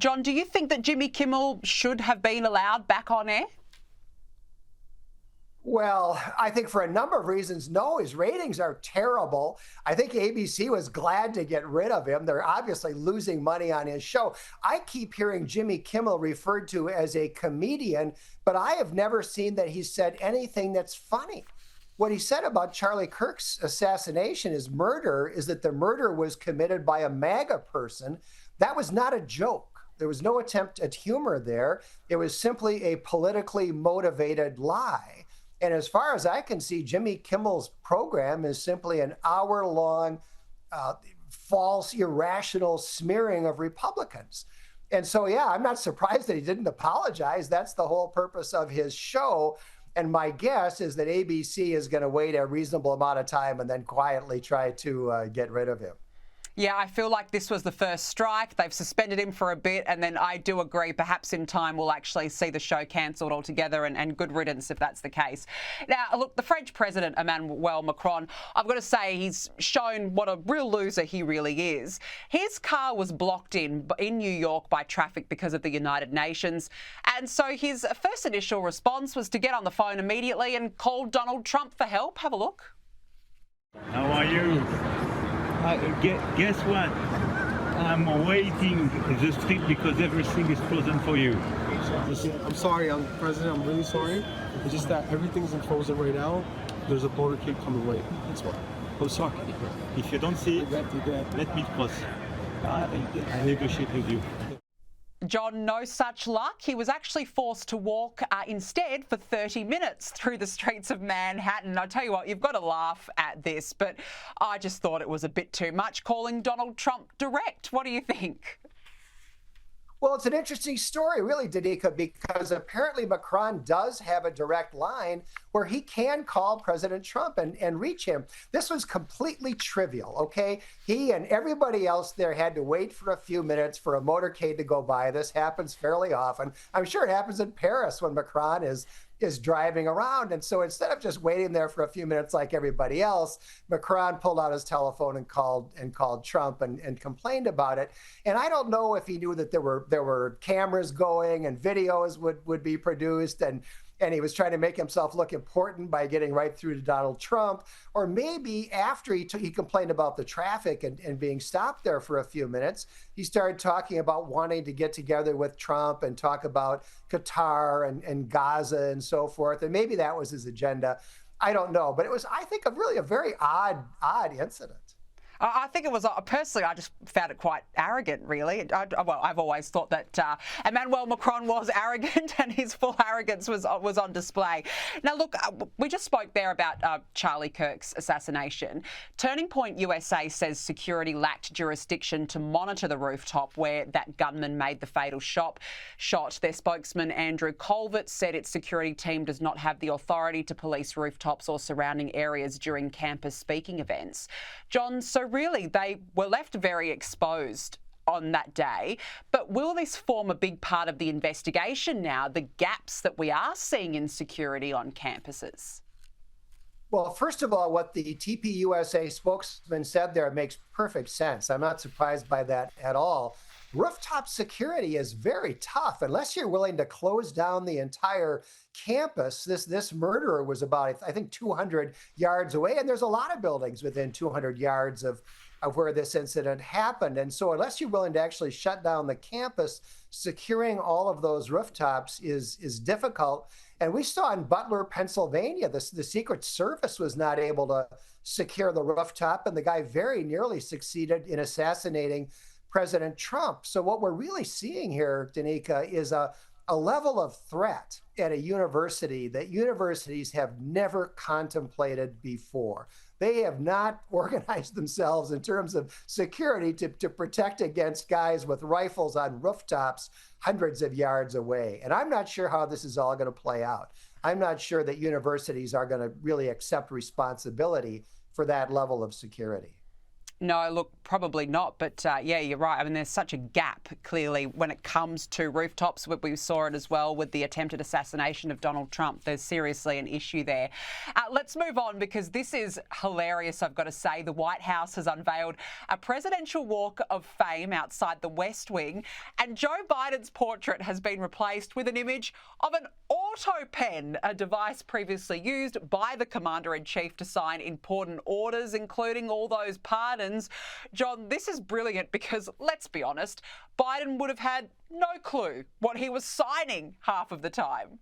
John, do you think that Jimmy Kimmel should have been allowed back on air? Well, I think for a number of reasons, no. His ratings are terrible. I think ABC was glad to get rid of him. They're obviously losing money on his show. I keep hearing Jimmy Kimmel referred to as a comedian, but I have never seen that he said anything that's funny. What he said about Charlie Kirk's assassination, his murder, is that the murder was committed by a MAGA person. That was not a joke. There was no attempt at humor there. It was simply a politically motivated lie. And as far as I can see, Jimmy Kimmel's program is simply an hour-long false, irrational smearing of Republicans. And so, yeah, I'm not surprised that he didn't apologize. That's the whole purpose of his show. And my guess is that ABC is going to wait a reasonable amount of time and then quietly try to get rid of him. Yeah, I feel like this was the first strike. They've suspended him for a bit, and then I do agree perhaps in time we'll actually see the show cancelled altogether, and good riddance if that's the case. Now, look, the French president, Emmanuel Macron, I've got to say he's shown what a real loser he really is. His car was blocked in New York by traffic because of the United Nations, and so his first initial response was to get on the phone immediately and call Donald Trump for help. Have a look. How are you? Guess what? I'm waiting in the street because everything is frozen for you. I'm sorry, President. I'm really sorry. It's just that everything's frozen right now. There's a motorcade coming late. That's why. Oh, sorry. If you don't see it, let me cross. I negotiate with you. John, no such luck. He was actually forced to walk instead for 30 minutes through the streets of Manhattan. I tell you what, you've got to laugh at this, but I just thought it was a bit too much calling Donald Trump direct. What do you think? Well, it's an interesting story, really, Danica, because apparently Macron does have a direct line where he can call President Trump and reach him. This was completely trivial, okay? He and everybody else there had to wait for a few minutes for a motorcade to go by. This happens fairly often. I'm sure it happens in Paris when Macron is driving around. And so instead of just waiting there for a few minutes like everybody else, Macron pulled out his telephone and called Trump and complained about it. And I don't know if he knew that there were cameras going and videos would be produced, and he was trying to make himself look important by getting right through to Donald Trump. Or maybe after he complained about the traffic and being stopped there for a few minutes, he started talking about wanting to get together with Trump and talk about Qatar and Gaza and so forth. And maybe that was his agenda. I don't know. But it was, I think, really a very odd incident. I think it was, personally, I just found it quite arrogant, really. I've always thought that Emmanuel Macron was arrogant and his full arrogance was on display. Now, look, we just spoke there about Charlie Kirk's assassination. Turning Point USA says security lacked jurisdiction to monitor the rooftop where that gunman made the fatal shot. Their spokesman, Andrew Colvert, said its security team does not have the authority to police rooftops or surrounding areas during campus speaking events. John, so really, they were left very exposed on that day. But will this form a big part of the investigation now, the gaps that we are seeing in security on campuses? Well, first of all, what the TPUSA spokesman said there makes perfect sense. I'm not surprised by that at all. Rooftop security is very tough unless you're willing to close down the entire campus. This murderer was about, I think, 200 yards away, and there's a lot of buildings within 200 yards of where this incident happened. And so unless you're willing to actually shut down the campus, securing all of those rooftops is difficult. And we saw in Butler, Pennsylvania, the Secret Service was not able to secure the rooftop, and the guy very nearly succeeded in assassinating President Trump. So what we're really seeing here, Danica, is a level of threat at a university that universities have never contemplated before. They have not organized themselves in terms of security to protect against guys with rifles on rooftops hundreds of yards away. And I'm not sure how this is all going to play out. I'm not sure that universities are going to really accept responsibility for that level of security. No, look, probably not. But yeah, you're right. I mean, there's such a gap, clearly, when it comes to rooftops. We saw it as well with the attempted assassination of Donald Trump. There's seriously an issue there. Let's move on, because this is hilarious, I've got to say. The White House has unveiled a presidential walk of fame outside the West Wing, and Joe Biden's portrait has been replaced with an image of an auto pen, a device previously used by the Commander-in-Chief to sign important orders, including all those pardons. John, this is brilliant because, let's be honest, Biden would have had no clue what he was signing half of the time.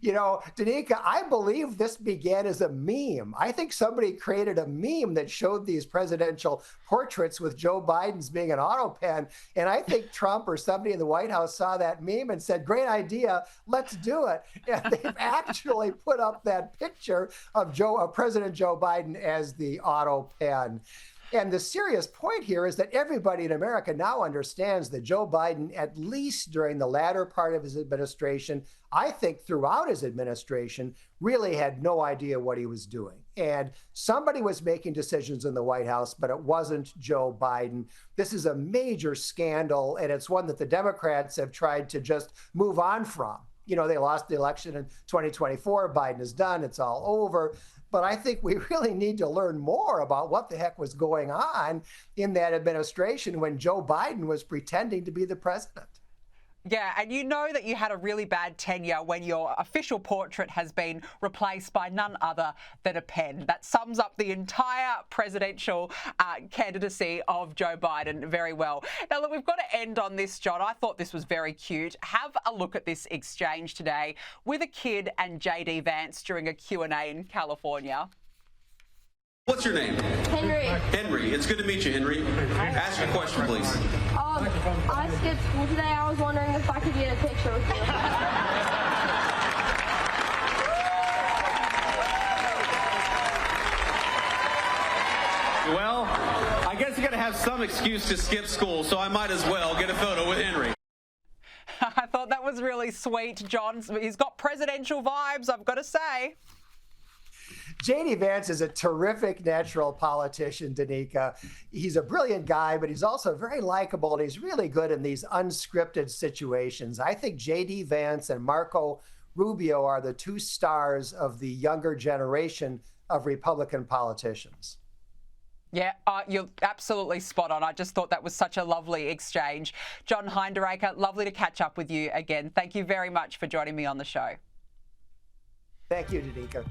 You know, Danica, I believe this began as a meme. I think somebody created a meme that showed these presidential portraits with Joe Biden's being an auto pen. And I think Trump or somebody in the White House saw that meme and said, great idea, let's do it. And they've actually put up that picture of President Joe Biden as the auto pen. And the serious point here is that everybody in America now understands that Joe Biden, at least during the latter part of his administration, I think throughout his administration, really had no idea what he was doing. And somebody was making decisions in the White House, but it wasn't Joe Biden. This is a major scandal, and it's one that the Democrats have tried to just move on from. You know, they lost the election in 2024. Biden is done. It's all over. But I think we really need to learn more about what the heck was going on in that administration when Joe Biden was pretending to be the president. Yeah, and you know that you had a really bad tenure when your official portrait has been replaced by none other than a pen. That sums up the entire presidential candidacy of Joe Biden very well. Now, look, we've got to end on this, John. I thought this was very cute. Have a look at this exchange today with a kid and JD Vance during a Q&A in California. What's your name? Henry. Henry. It's good to meet you, Henry. Ask your question, please. I skipped school today. I was wondering if I could get a picture with you. Well, I guess you got to have some excuse to skip school, so I might as well get a photo with Henry. I thought that was really sweet, John. He's got presidential vibes, I've got to say. J.D. Vance is a terrific natural politician, Danica. He's a brilliant guy, but he's also very likable, and he's really good in these unscripted situations. I think J.D. Vance and Marco Rubio are the two stars of the younger generation of Republican politicians. Yeah, you're absolutely spot on. I just thought that was such a lovely exchange. John Hinderaker, lovely to catch up with you again. Thank you very much for joining me on the show. Thank you, Danica.